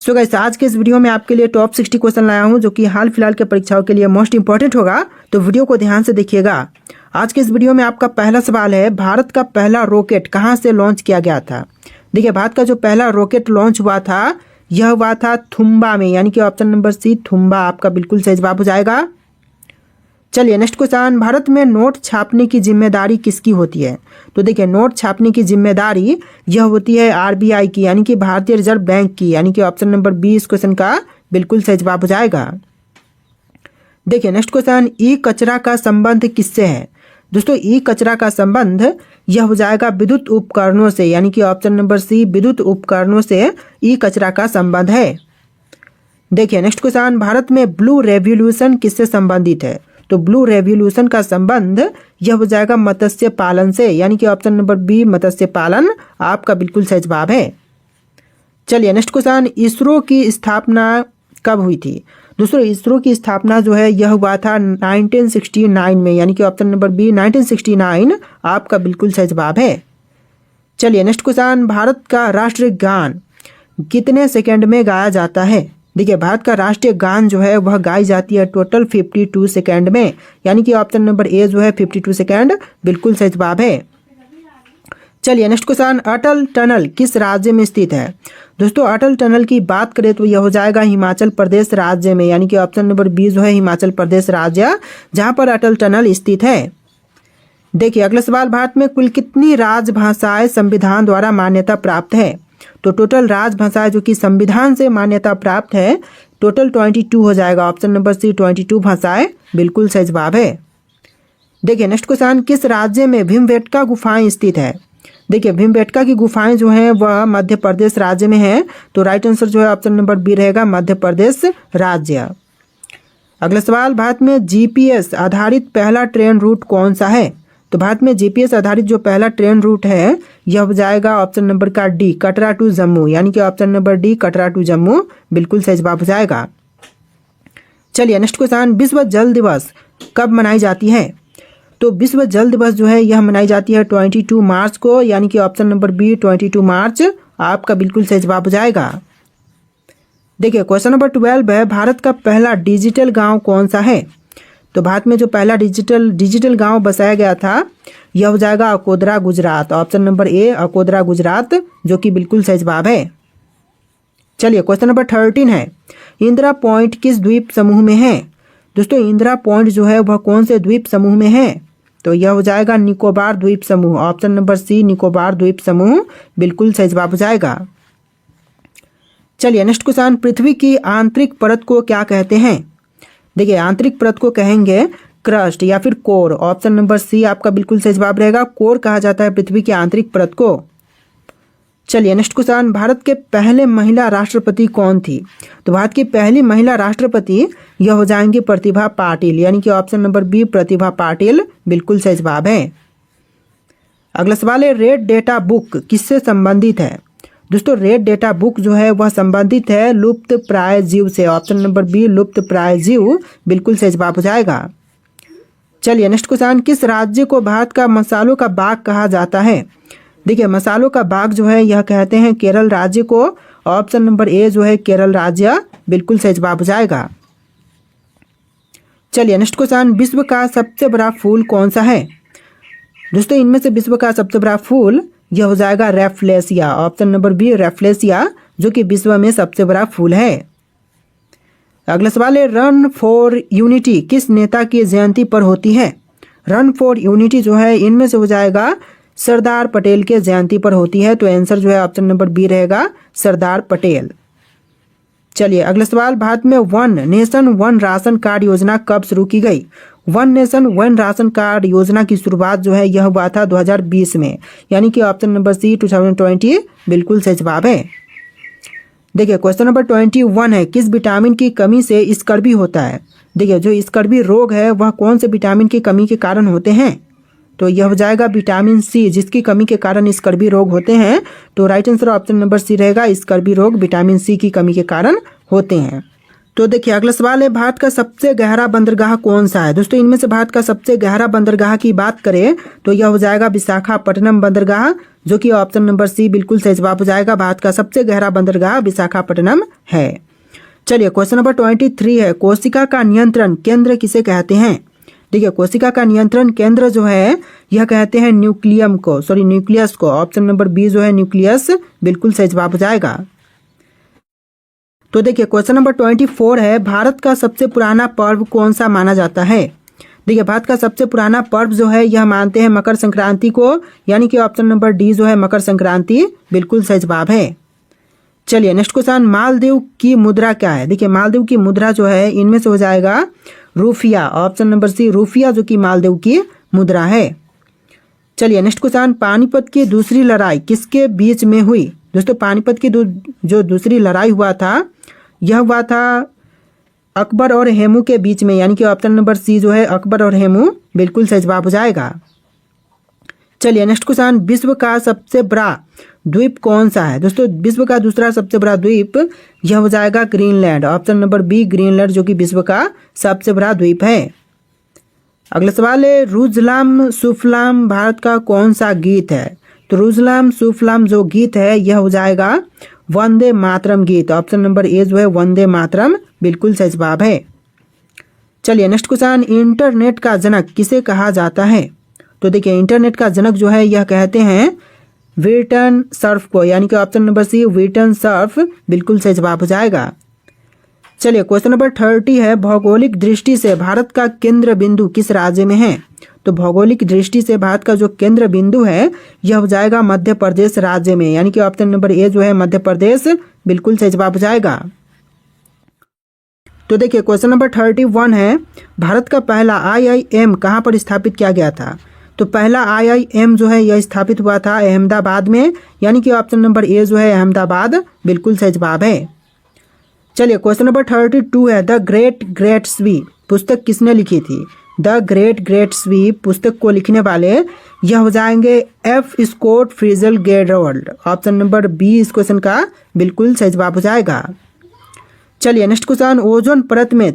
So guys आज के इस वीडियो में आपके लिए टॉप 60 क्वेश्चन लाया हूं जो कि हाल फिलहाल के परीक्षाओं के लिए मोस्ट इंपॉर्टेंट होगा। तो वीडियो को ध्यान से देखिएगा। आज के इस वीडियो में आपका पहला सवाल है, भारत का पहला रॉकेट कहां से लॉन्च किया गया था। देखिए, भारत का जो पहला रॉकेट लॉन्च हुआ था यह हुआ था थुम्बा में, यानी कि ऑप्शन नंबर सी थुम्बा आपका बिल्कुल सही जवाब हो जाएगा। चलिए नेक्स्ट क्वेश्चन, भारत में नोट छापने की जिम्मेदारी किसकी होती है। तो देखिए, नोट छापने की जिम्मेदारी यह होती है आरबीआई की, यानी कि भारतीय रिजर्व बैंक की, यानी कि ऑप्शन नंबर बी इस क्वेश्चन का बिल्कुल सही जवाब हो जाएगा। देखिए नेक्स्ट क्वेश्चन, ई कचरा का संबंध किससे है। दोस्तों, ई कचरा का संबंध यह हो जाएगा विद्युत उपकरणों से, यानी कि ऑप्शन नंबर सी विद्युत उपकरणों से ई कचरा का संबंध है। देखिए नेक्स्ट क्वेश्चन, भारत में ब्लू रेवोल्यूशन किससे संबंधित है। तो ब्लू रेवोल्यूशन का संबंध यह हो जाएगा मत्स्य पालन से, यानी कि ऑप्शन नंबर बी मत्स्य पालन आपका बिल्कुल सही जवाब है। चलिए नेक्स्ट क्वेश्चन, इसरो की स्थापना कब हुई थी। दोस्तों, इसरो की स्थापना जो है यह हुआ था 1969 में, यानी कि ऑप्शन नंबर बी 1969 आपका बिल्कुल सही जवाब है। चलिए नेक्स्ट क्वेश्चन, भारत का राष्ट्रीय गान कितने सेकंड में गाया जाता है। देखिए, भारत का राष्ट्रीय गान जो है वह गाई जाती है टोटल 52 सेकंड में, यानी कि ऑप्शन नंबर ए जो है 52 सेकंड बिल्कुल सही जवाब है। चलिए नेक्स्ट क्वेश्चन, अटल टनल किस राज्य में स्थित है। दोस्तों, अटल टनल की बात करें तो यह हो जाएगा हिमाचल प्रदेश राज्य में, यानी कि ऑप्शन नंबर बी जो है हिमाचल प्रदेश राज्य जहां पर अटल टनल स्थित है। देखिए अगला सवाल, भारत में कुल कितनी राजभाषाएं संविधान द्वारा मान्यता प्राप्त है। तो टोटल राजभाषाएं जो कि संविधान से मान्यता प्राप्त है टोटल 22 हो जाएगा, ऑप्शन नंबर सी 22 भाषाएं बिल्कुल सही जवाब है। देखिए नेक्स्ट क्वेश्चन, किस राज्य में भीमबेटका गुफाएं स्थित है। देखिए, भीमबेटका की गुफाएं जो हैं वह मध्य प्रदेश राज्य में है, तो राइट आंसर जो है ऑप्शन नंबर बी रहेगा मध्य प्रदेश राज्य। अगला सवाल, भारत में जीपीएस आधारित पहला ट्रेन रूट कौन सा है। तो भारत में जीपीएस आधारित जो पहला ट्रेन रूट है यह हो जाएगा ऑप्शन नंबर का डी कटरा टू जम्मू, यानी कि option number D Katra to Jammu बिल्कुल सही जवाब हो जाएगा। चलिए नेक्स्ट क्वेश्चन, विश्व जल दिवस कब मनाई जाती है। तो विश्व जल दिवस जो है यह मनाई जाती है 22 मार्च को, यानी कि ऑप्शन नंबर बी 22 मार्च आपका बिल्कुल सही जवाब हो जाएगा। देखिए क्वेश्चन नंबर 12 है, भारत का पहला डिजिटल गांव कौन सा है। तो भारत में जो पहला डिजिटल गांव बसाया गया था यह हो जाएगा Akodara Gujarat, option number A Akodara Gujarat जो कि बिल्कुल सही जवाब है। चलिए क्वेश्चन नंबर 13 है, इंदिरा पॉइंट किस द्वीप समूह में है। दोस्तों, इंदिरा पॉइंट जो है वह कौन से द्वीप समूह में है। तो यह हो जाएगा निकोबार द्वीप समूह, ऑप्शन नंबर सी निकोबार द्वीप समूह बिल्कुल सही जवाब हो जाएगा। चलिए नेक्स्ट क्वेश्चन, पृथ्वी की आंतरिक परत को क्या कहते हैं। देखिए, आंतरिक परत को कहेंगे क्रस्ट या फिर कोर, ऑप्शन नंबर सी आपका बिल्कुल सही जवाब रहेगा, कोर कहा जाता है पृथ्वी की आंतरिक परत को। चलिए नेक्स्ट क्वेश्चन, भारत के पहले महिला राष्ट्रपति कौन थी। तो भारत की पहली महिला राष्ट्रपति यह हो जाएंगी प्रतिभा पाटिल, यानी कि option number B Pratibha Patil बिल्कुल सही जवाब है। अगला सवाल है, रेड डेटा बुक किससे संबंधित है। दोस्तों, रेड डेटा बुक जो है वह संबंधित है लुप्त प्राय जीव से, ऑप्शन नंबर बी लुप्त प्राय जीव बिल्कुल सही जवाब हो जाएगा। चलिए नेक्स्ट क्वेश्चन, किस राज्य को भारत का मसालों का बाग कहा जाता है। देखिए, मसालों का बाग जो है यह कहते हैं केरल राज्य को, ऑप्शन नंबर ए जो है केरल राज्य बिल्कुल सही जवाब हो जाएगा। चलिए नेक्स्ट क्वेश्चन, विश्व का सबसे बड़ा फूल कौन सा है। दोस्तों, इनमें से विश्व का सबसे बड़ा फूल यह हो जाएगा Rafflesia, option number B Rafflesia जो कि विश्व में सबसे बड़ा फूल है। अगला सवाल है, रन फॉर यूनिटी किस नेता की जयंती पर होती है। रन फॉर यूनिटी जो है इनमें से हो जाएगा सरदार पटेल के जयंती पर होती है, तो आंसर जो है ऑप्शन नंबर बी रहेगा सरदार पटेल। चलिए अगला सवाल, भारत में one nation one ration card योजना कब शुरू की गई। One nation one ration card योजना की शुरुआत जो है यह हुआ था 2020 में, यानी कि ऑप्शन नंबर सी 2020 बिल्कुल सही जवाब है। देखिए क्वेश्चन नंबर 21 है, किस विटामिन की कमी से स्कर्वी होता है। देखिए, जो स्कर्वी रोग है वह कौन से विटामिन की कमी के कारण होते हैं। तो यह हो जाएगा विटामिन सी, जिसकी कमी के कारण स्कर्वी रोग होते हैं, तो right answer option number C रहेगा, स्कर्वी रोग विटामिन सी की कमी के कारण होते हैं। तो देखिए अगला सवाल है, भारत का सबसे गहरा बंदरगाह कौन सा है। दोस्तों इनमें से भारत का सबसे गहरा बंदरगाह की बात करें तो यह हो जाएगा विशाखापट्टनम बंदरगाह, जो कि ऑप्शन नंबर सी बिल्कुल सही जवाब हो जाएगा। भारत का सबसे गहरा बंदरगाह विशाखापट्टनम है। चलिए क्वेश्चन नंबर 23 है, कोशिका का नियंत्रण केंद्र किसे कहते हैं। देखिए कोशिका का नियंत्रण केंद्र जो है यह कहते हैं न्यूक्लियस को। ऑप्शन नंबर बी जो है न्यूक्लियस बिल्कुल सही जवाब हो जाएगा। तो देखिए क्वेश्चन नंबर 24 है, भारत का सबसे पुराना पर्व कौन सा माना जाता है। देखिए भारत का सबसे पुराना पर्व जो है यह मानते हैं मकर संक्रांति को, यानी कि ऑप्शन नंबर डी जो है मकर संक्रांति बिल्कुल सही जवाब है। चलिए नेक्स्ट क्वेश्चन, मालदीव की मुद्रा क्या है। देखिए मालदीव की मुद्रा जो है इनमें से हो जाएगा rufiyaa. Option number C rufiyaa जो कि मालदीव की मुद्रा है। चलिए नेक्स्ट क्वेश्चन, पानीपत की दूसरी लड़ाई किसके बीच में हुई। दोस्तों पानीपत की जो दूसरी लड़ाई हुआ था यह हुआ था अकबर और हेमू के बीच में, यानी कि ऑप्शन नंबर सी जो है अकबर और हेमू बिल्कुल सही जवाब हो जाएगा। चलिए नेक्स्ट क्वेश्चन, विश्व का सबसे बड़ा द्वीप कौन सा है। दोस्तों विश्व का दूसरा सबसे बड़ा द्वीप यह हो जाएगा Greenland. Option number B Greenland जो कि विश्व का सबसे बड़ा द्वीप है। अगला सवाल है, रुजलाम सुफलाम भारत का कौन सा गीत है। तो रुजलाम सुफलाम जो गीत है यह हो जाएगा वंदे मातरम गीत। ऑप्शन नंबर ए जो है वंदे मातरम बिल्कुल सही जवाब है। चलिए नेक्स्ट क्वेश्चन, इंटरनेट का जनक किसे कहा जाता है। तो देखिए इंटरनेट का जनक जो है यह कहते हैं विल्टन सर्फ को, यानी कि option number C Wilton surf बिल्कुल सही जवाब हो जाएगा। चलिए क्वेश्चन नंबर 30 है, भौगोलिक दृष्टि से भारत का केंद्र बिंदु किस राज्य में है। तो भौगोलिक दृष्टि से भारत का जो केंद्र बिंदु है यह हो जाएगा मध्य प्रदेश राज्य में, यानी कि ऑप्शन नंबर ए जो है मध्य प्रदेश बिल्कुल सही जवाब हो जाएगा। तो देखिए क्वेश्चन नंबर 31 है, भारत का पहला IIM कहाँ पर स्थापित किया गया था। तो पहला IIM जो है यह स्थापित हुआ था अहमदाबाद में, यानी कि ऑप्शन नंबर ए जो है अहमदाबाद बिल्कुल सही जवाब है। चलिए क्वेश्चन नंबर 32 है, द ग्रेट ग्रेट्सबी पुस्तक किसने लिखी थी। द ग्रेट ग्रेट्सबी पुस्तक को लिखने वाले यह हो जाएंगे F Scott Fitzgerald. Option number B इस क्वेश्चन का बिल्कुल सही जवाब हो जाएगा। चलिए नेक्स्ट क्वेश्चन, ओजोन परत में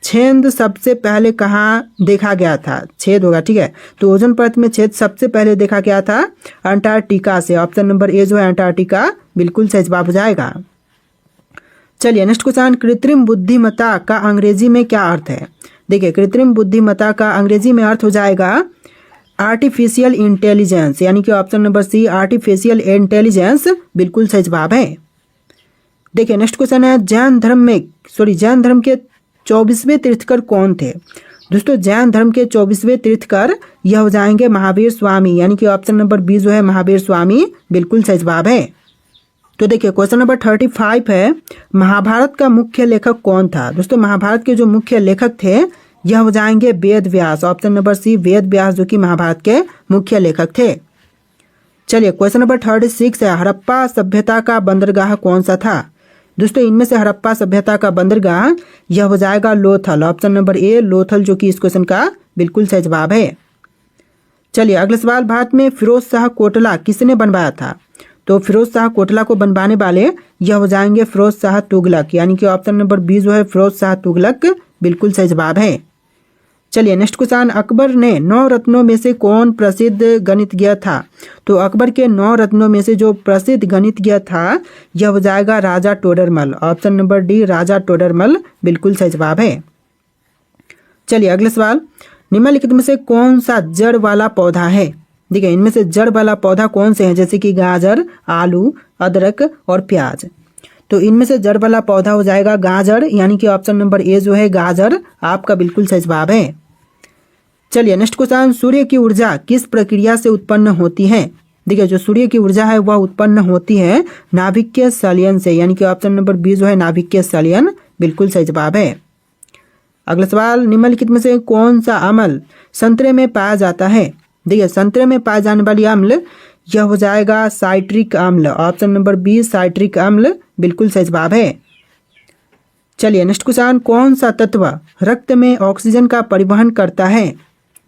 छेद सबसे पहले कहाँ देखा गया था। छेद होगा ठीक है। तो ओजोन परत में छेद सबसे पहले देखा गया था अंटार्कटिका से। ऑप्शन नंबर ए जो है अंटार्कटिका बिल्कुल सही जवाब हो जाएगा। चलिए नेक्स्ट क्वेश्चन, कृत्रिम बुद्धिमत्ता का अंग्रेजी में क्या अर्थ है। देखिए कृत्रिम बुद्धिमत्ता का अंग्रेजी में अर्थ हो जाएगा आर्टिफिशियल इंटेलिजेंस, यानी कि option number C artificial intelligence बिल्कुल सही जवाब है। देखिए नेक्स्ट क्वेश्चन है, जैन धर्म के 24वें तीर्थकर कौन थे। दोस्तों जैन धर्म के 24वें तीर्थकर यह हो जाएंगे महावीर स्वामी, यानी कि ऑप्शन नंबर बी जो है महावीर स्वामी बिल्कुल सही जवाब है। तो देखिए क्वेश्चन नंबर 35 है, महाभारत का मुख्य लेखक कौन था। दोस्तों महाभारत के जो मुख्य लेखक थे यह हो जाएंगे वेद व्यास। ऑप्शन नंबर सी वेद व्यास जो कि महाभारत के मुख्य लेखक थे। चलिए क्वेश्चन नंबर 36 है, हड़प्पा सभ्यता का बंदरगाह कौन सा था। दोस्तों इनमें से हड़प्पा सभ्यता का बंदरगाह यह हो जाएगा Lothal. Option number A Lothal जो कि इस क्वेश्चन का बिल्कुल सही जवाब है। चलिए अगला सवाल, भारत में फिरोज शाह कोटला किसने बनवाया था। तो फिरोज शाह कोटला को बनवाने वाले यह हो जाएंगे फिरोज शाह तुगलक, यानी कि ऑप्शन नंबर बी जो है फिरोज शाह तुगलक बिल्कुल सही जवाब है। चलिए नेक्स्ट क्वेश्चन, अकबर ने 9 रत्नों में से कौन प्रसिद्ध गणितज्ञ था। तो अकबर के 9 रत्नों में से जो प्रसिद्ध गणितज्ञ था यह हो जाएगा राजा टोडरमल। ऑप्शन नंबर डी राजा टोडरमल बिल्कुल सही जवाब है। चलिए अगला सवाल, निम्नलिखित में से कौन सा जड़ वाला पौधा है। देखिए इनमें से जड़ वाला पौधा कौन से हैं, जैसे कि गाजर, आलू, अदरक और प्याज। तो इनमें से जड़ वाला पौधा हो जाएगा गाजर, यानी कि ऑप्शन नंबर ए जो है गाजर आपका बिल्कुल सही जवाब है। चलिए नेक्स्ट क्वेश्चन, सूर्य की ऊर्जा किस प्रक्रिया से उत्पन्न होती है। देखिए जो सूर्य की ऊर्जा है वह उत्पन्न होती है नाभिकीय संलयन से, यानी कि ऑप्शन नंबर बी जो है नाभिकीय संलयन बिल्कुल सही जवाब है। अगला सवाल, निम्नलिखित में से कौन सा अम्ल संतरे में पाया जाता है। देखिए संतरे में पाए जाने वाली अम्ल यह हो जाएगा साइट्रिक अम्ल। ऑप्शन नंबर बी साइट्रिक अम्ल बिल्कुल सही जवाब है। चलिए नेक्स्ट क्वेश्चन, कौन सा तत्व रक्त में ऑक्सीजन का परिवहन करता है।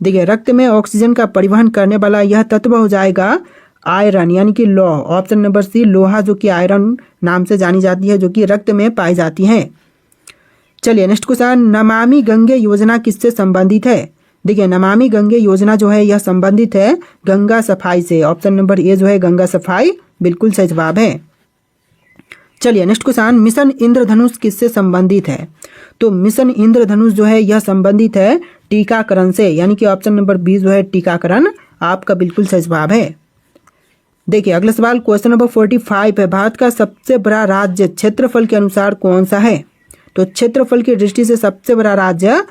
देखिए रक्त में ऑक्सीजन का परिवहन करने वाला यह तत्व हो जाएगा आयरन, यानी कि लौह। ऑप्शन नंबर सी लोहा जो कि आयरन नाम से जानी जाती है, जो कि रक्त में पाई जाती है। चलिए नेक्स्ट क्वेश्चन, नमामि गंगे योजना किससे संबंधित है? देखिए नमामि गंगे योजना जो है यह संबंधित है गंगा सफाई से। ऑप्शन नंबर ए जो है गंगा सफाई बिल्कुल सही जवाब है। चलिए नेक्स्ट क्वेश्चन, मिशन इंद्रधनुष किससे संबंधित है? तो मिशन इंद्रधनुष जो है यह संबंधित है टीकाकरण से, यानी कि ऑप्शन नंबर बी जो है टीकाकरण आपका बिल्कुल सही जवाब है। देखिए अगला सवाल क्वेश्चन नंबर 45 है, भारत का सबसे बड़ा राज्य क्षेत्रफल के अनुसार कौन सा है? तो क्षेत्रफल की दृष्टि से सबसे बड़ा राज्य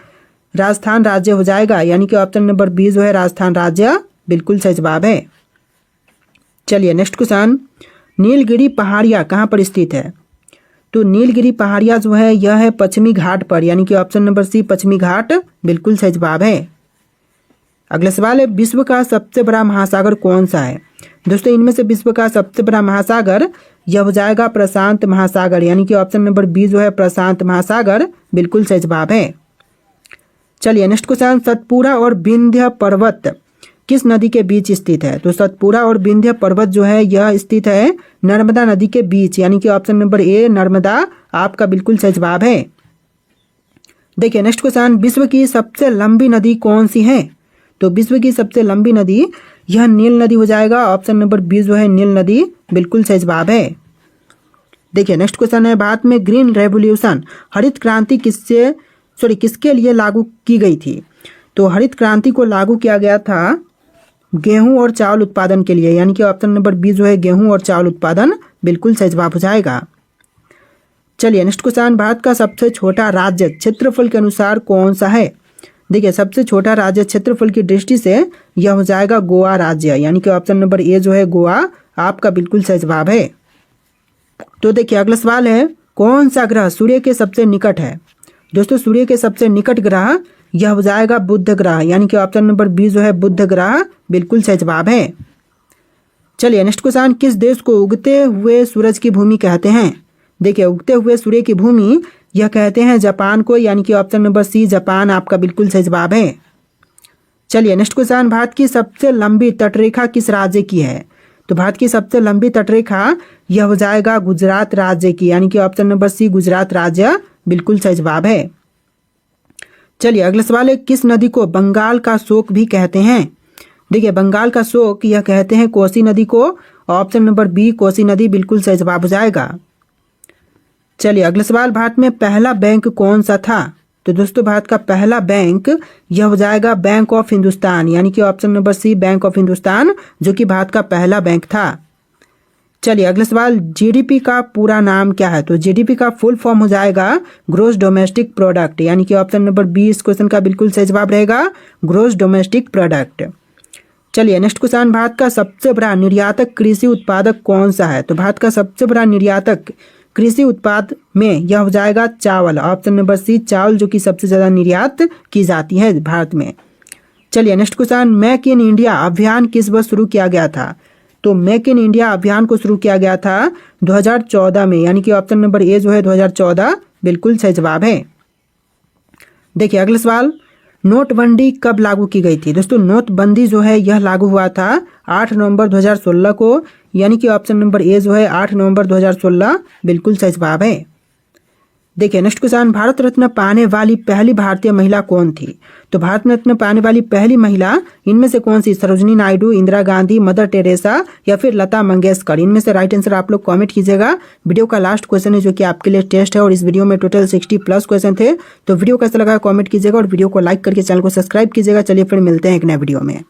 राजस्थान राज्य हो जाएगा, यानी कि ऑप्शन नंबर बी जो है राजस्थान राज्य बिल्कुल सही जवाब है। चलिए नेक्स्ट क्वेश्चन, नीलगिरी पहाड़ियाँ कहाँ पर स्थित है? तो नीलगिरी पहाड़ियाँ जो है यह है पश्चिमी घाट पर, यानी कि ऑप्शन नंबर सी पश्चिमी घाट बिल्कुल सही जवाब है। अगला सवाल है, विश्व का सबसे बड़ा महासागर कौन सा है? दोस्तों इनमें से विश्व का सबसे बड़ा महासागर यह हो जाएगा प्रशांत महासागर, यानी कि ऑप्शन नंबर बी जो है प्रशांत महासागर बिल्कुल सही जवाब है। चलिए नेक्स्ट क्वेश्चन, सतपुड़ा और विंध्य पर्वत किस नदी के बीच स्थित है? तो सतपुड़ा और विंध्य पर्वत जो है यह स्थित है नर्मदा नदी के बीच, यानी कि ऑप्शन नंबर ए नर्मदा आपका बिल्कुल सही जवाब है। देखिए नेक्स्ट क्वेश्चन, विश्व की सबसे लंबी नदी कौन सी है? तो विश्व की सबसे लंबी नदी यह नील नदी हो जाएगा, ऑप्शन नंबर बी जो है नील नदी बिल्कुल सही जवाब है। देखिए नेक्स्ट क्वेश्चन है, भारत में ग्रीन रेवोल्यूशन हरित क्रांति किसके लिए लागू की गई थी? तो हरित क्रांति को लागू किया गया था गेहूं और चावल उत्पादन के लिए, यानी कि ऑप्शन नंबर बी जो है गेहूं और चावल उत्पादन बिल्कुल सही जवाब हो जाएगा। चलिए नेक्स्ट क्वेश्चन, भारत का सबसे छोटा राज्य क्षेत्रफल के अनुसार कौन सा है? देखिए सबसे छोटा राज्य क्षेत्रफल की दृष्टि से यह हो जाएगा गोवा राज्य, यानी कि ऑप्शन नंबर ए जो है गोवा आपका बिल्कुल सही जवाब है। तो देखिए अगला सवाल है, कौन सा ग्रह सूर्य के सबसे निकट है? दोस्तों सूर्य के सबसे निकट ग्रह यह हो जाएगा बुध ग्रह, यानी कि ऑप्शन नंबर बी जो है बुध ग्रह बिल्कुल सही जवाब है। चलिए नेक्स्ट क्वेश्चन, किस देश को उगते हुए सूरज की भूमि कहते हैं? देखिए उगते हुए सूर्य की भूमि यह कहते हैं जापान को, यानी कि ऑप्शन नंबर सी जापान आपका बिल्कुल सही जवाब है। चलिए नेक्स्ट क्वेश्चन, भारत की सबसे लंबी तटरेखा किस राज्य की है? तो भारत की सबसे लंबी तटरेखा यह हो जाएगा गुजरात राज्य की, यानी कि ऑप्शन नंबर सी गुजरात राज्य बिल्कुल सही जवाब है। चलिए अगला सवाल है, किस नदी को बंगाल का शोक भी कहते हैं? देखिए बंगाल का शोक यह कहते हैं कोसी नदी को, ऑप्शन नंबर बी कोसी नदी बिल्कुल सही जवाब हो जाएगा। चलिए अगला सवाल, भारत में पहला बैंक कौन सा था? तो दोस्तों भारत का पहला बैंक यह हो जाएगा बैंक ऑफ हिंदुस्तान, यानी कि option number C bank of Hindustan जो कि भारत का पहला बैंक था। चलिए अगला सवाल, जीडीपी का पूरा नाम क्या है? तो जीडीपी का फुल फॉर्म हो जाएगा ग्रोस डोमेस्टिक प्रोडक्ट, यानी कि ऑप्शन नंबर बी इस क्वेश्चन का बिल्कुल सही जवाब रहेगा ग्रोस डोमेस्टिक प्रोडक्ट। चलिए नेक्स्ट क्वेश्चन, भारत का सबसे बड़ा निर्यातक कृषि उत्पादक कौन सा है? तो भारत का सबसे बड़ा निर्यातक कृषि उत्पाद में यह हो जाएगा चावल, ऑप्शन नंबर सी चावल जो कि सबसे ज्यादा निर्यात की जाती है भारत में। चलिए next question, make in India अभियान किस वर्ष शुरू किया गया था? तो मेक इन इंडिया अभियान को शुरू किया गया था 2014 में, यानी कि ऑप्शन नंबर ए जो है 2014 बिल्कुल सही जवाब है। देखिए अगला सवाल, नोटबंदी कब लागू की गई थी? दोस्तों नोटबंदी जो है यह लागू हुआ था 8 नवंबर 2016 को, यानी कि ऑप्शन नंबर ए जो है 8 नवंबर 2016 बिल्कुल सही जवाब है। देखिए नेक्स्ट क्वेश्चन, भारत रत्न पाने वाली पहली भारतीय महिला कौन थी? तो भारत रत्न पाने वाली पहली महिला इनमें से कौन सी? सरोजिनी नायडू, इंदिरा गांधी, मदर टेरेसा या फिर लता मंगेशकर? इनमें से राइट आंसर आप लोग कमेंट कीजिएगा। वीडियो का लास्ट क्वेश्चन है जो कि आपके लिए टेस्ट है और इस वीडियो में टोटल 60+ क्वेश्चन थे। तो वीडियो कैसा लगा कमेंट कीजिएगा और वीडियो को लाइक करके चैनल को सब्सक्राइब कीजिएगा। चलिए फिर मिलते हैं एक नए वीडियो में।